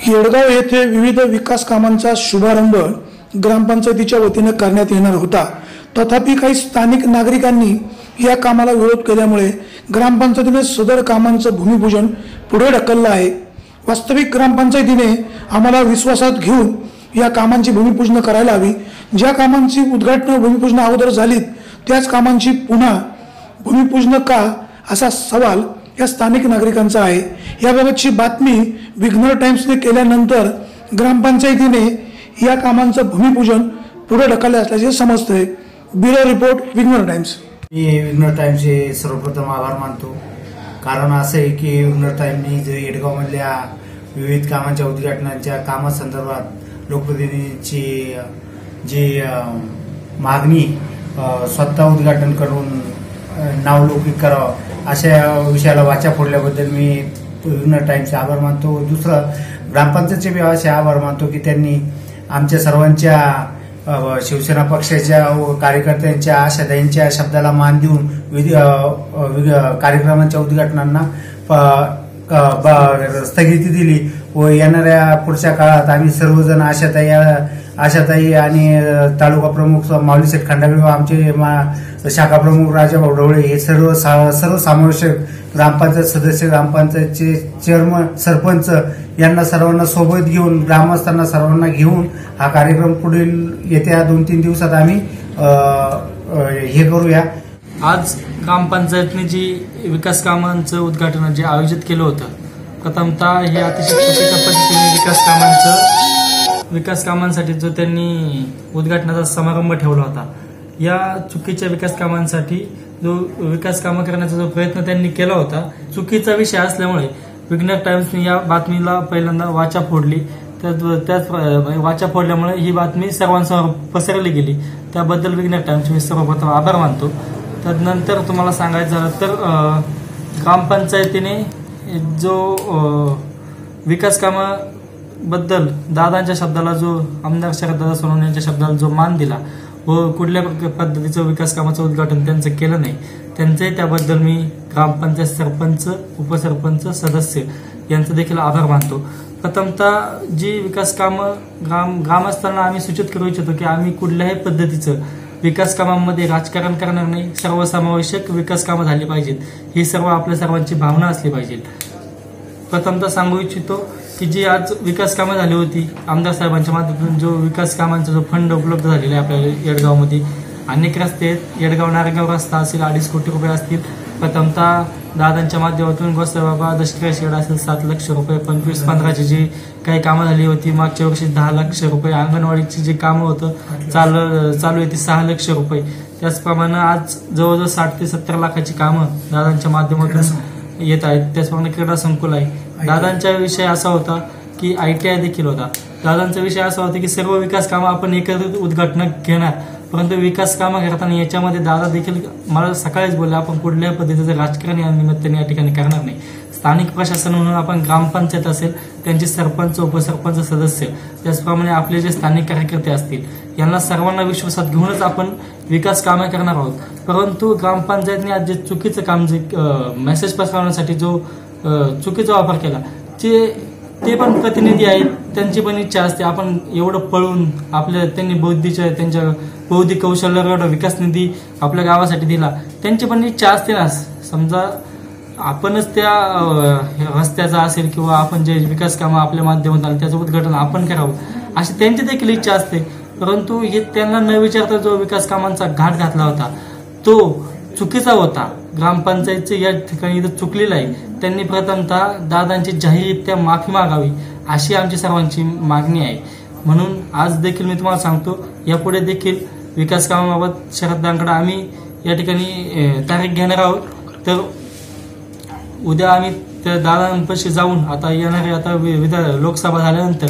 येडगाव येथे विविध विकास कामांचा शुभारंभ ग्रामपंचायतीच्या वतीने करण्यात येणार होता। तथापि काही स्थानिक नागरिकांनी या कामाला विरोध केल्यामुळे ग्रामपंचायतीने सदर कामांचं भूमिपूजन पुढे ढकललं आहे। वास्तविक ग्रामपंचायतीने आम्हाला विश्वासात घेऊन या कामांची भूमिपूजन करायला हवी। ज्या कामांची उद्घाटन भूमिपूजन अगोदर झालीत त्याच कामांची पुन्हा भूमिपूजन का असा सवाल या स्थानिक नागरिकांचा आहे। याबाबतची बातमी विघ्नर टाइम्सने केल्यानंतर ग्रामपंचायतीने या कामांचं भूमिपूजन पुढे ढकलले असल्याचे समजते। Bureau report Vighnar Times. मी विघ्नर टाइम्सचे सर्वप्रथम आभार मानतो, कारण असं आहे की विघ्नर टाइम्सनी जे येडगावमधल्या विविध कामांच्या उद्घाटनाच्या कामासंदर्भात लोकप्रतिनिधींची जी मागणी स्वतः उद्घाटन करून नावलौकिक करावं अशा विषयाला वाचा फोडल्याबद्दल मी विघ्नर टाइम्सचे आभार मानतो। दुसरं, ग्रामपंचायतचे बी असे आभार मानतो की त्यांनी आमच्या सर्वांच्या शिवसेना पक्षाच्या कार्यकर्त्यांच्या आशाताईंच्या शब्दाला मान देऊन कार्यक्रमांच्या उद्घाटनांना स्थगिती दिली व येणाऱ्या पुढच्या काळात आम्ही सर्वजण आशाताई आणि तालुका प्रमुख माऊली शेठ खंडागळे व आमचे शाखा प्रमुख राजाभाऊ ढवळे हे सर्वसमावेशक ग्रामपंचायत सदस्य, ग्रामपंचायतचे चेअरमन, सरपंच यांना सर्वांना सोबत घेऊन, ग्रामस्थांना सर्वांना घेऊन हा कार्यक्रम पुढील येत्या 2-3 दिवसात आम्ही हे करूया। आज ग्रामपंचायतने जी विकास कामांचं उद्घाटन जे आयोजित केलं होतं, प्रथमतः हे अतिशय चुकीच्या पद्धतीने विकास कामांसाठी जो त्यांनी उद्घाटनाचा समारंभ ठेवला होता, या चुकीच्या विकास कामांसाठी जो विकास कामं करण्याचा जो प्रयत्न त्यांनी केला होता, चुकीचा विषय असल्यामुळे विघ्नर टाइम्सने या बातमीला पहिल्यांदा वाचा फोडली। त्याच वाचा फोडल्यामुळे ही बातमी सर्वांसमोर पसरली गेली। त्याबद्दल विघ्नर टाइम्सचे मी सर्वप्रथम आभार मानतो। तदनंतर तुम्हाला सांगायचं झालं तर ग्रामपंचायतीने जो विकास कामाबद्दल दादांच्या शब्दाला, जो आमदार शरददादा सोनवणे यांच्या शब्दाला जो मान दिला व कुठल्या पद्धतीचं विकास कामाचं उद्घाटन त्यांचं केलं नाही, त्यांचंही त्याबद्दल मी ग्रामपंचायत सरपंच, उपसरपंच, सदस्य यांचं देखील आभार मानतो। प्रथमतः जी विकास कामं ग्रामस्थांना आम्ही सूचित करू इच्छितो की आम्ही कुठल्याही पद्धतीचं विकास कामांमध्ये राजकारण करणार नाही, सर्वसमावेशक विकास कामं झाली पाहिजेत, ही सर्व आपल्या सर्वांची भावना असली पाहिजे। प्रथमतः सांगू इच्छितो की जी आज विकास कामं झाली होती, आमदार साहेबांच्या माध्यमातून जो विकास कामांचा जो फंड उपलब्ध झालेला आहे आपल्या येडगावमध्ये, अनेक रस्ते आहेत। येडगाव नारगाव रस्ता असेल 2.5 कोटी रुपये असतील। प्रथमतः दादांच्या माध्यमातून गोसाबाबा दशक्रिया शेड असेल 7 लाख रुपये, 25-15ची जी काही कामं झाली होती, मागच्या वर्षी 10 लाख रुपये, अंगणवाडीची जी कामं होतं चालू आहे ती 6 लाख रुपये। त्याचप्रमाणे आज जवळजवळ 60 ते 70 लाखाची कामं दादांच्या माध्यमातून येत आहेत। त्याचप्रमाणे क्रीडा संकुल आहे। दादांचा विषय असा होता की ITI देखील होता। दादांचा विषय असा होता की सर्व विकास कामं आपण एकत्रित उद्घाटन घेणार, परंतु विकास कामं करताना याच्यामध्ये दादा देखील मला सकाळीच बोलले, आपण कुठल्याही पद्धतीचं राजकारण या निमित्ताने या ठिकाणी करणार नाही। स्थानिक प्रशासन म्हणून आपण ग्रामपंचायत असेल, त्यांचे सरपंच, उपसरपंच, सदस्य, त्याचप्रमाणे आपले जे स्थानिक कार्यकर्ते असतील, यांना सर्वांना विश्वासात घेऊनच आपण विकास कामं करणार आहोत। परंतु ग्रामपंचायतने आज जे चुकीचं काम, जे मेसेज पसरवण्यासाठी जो चुकीचा वापर केला, ते पण प्रतिनिधी आहेत, त्यांची पण इच्छा असते आपण एवढं पळून त्यांनी त्यांच्या बौद्धिक कौशल्यावर एवढा विकास निधी आपल्या गावासाठी दिला, त्यांची पण इच्छा असते ना, समजा आपणच त्या रस्त्याचा असेल किंवा आपण जे विकास कामं आपल्या माध्यमातून त्याचं उद्घाटन आपण करावं अशी त्यांची देखील इच्छा असते। परंतु हे त्यांना न विचारता जो विकास कामांचा घाट घातला होता तो चुकीचा होता। ग्रामपंचायतचे या ठिकाणी इथं चुकलेलं आहे। त्यांनी प्रथमतः दादांची जाहीररित्या माफी मागावी अशी आमची सर्वांची मागणी आहे। म्हणून आज देखील मी तुम्हाला सांगतो, यापुढे देखील विकास कामाबाबत शरददादांकडे आम्ही या ठिकाणी तारीख घेणार आहोत। तर उद्या आम्ही त्या दादांपाशी जाऊन आता लोकसभा झाल्यानंतर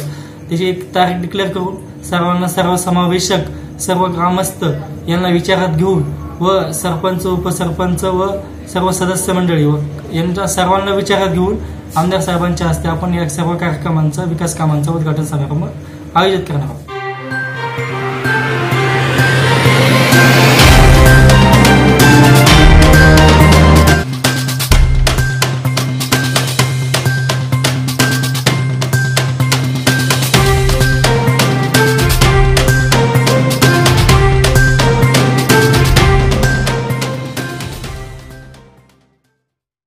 त्याची एक तारीख डिक्लेअर करून सर्वांना सर्वसमावेशक सर्व ग्रामस्थ यांना विचारात घेऊन व सरपंच, उपसरपंच व सर्व सदस्य मंडळी व यांच्या सर्वांना विचारात घेऊन आमदार साहेबांच्या हस्ते आपण या सर्व कार्यक्रमांचा, विकास कामांचा उद्घाटन समारंभ आयोजित करणार आहोत।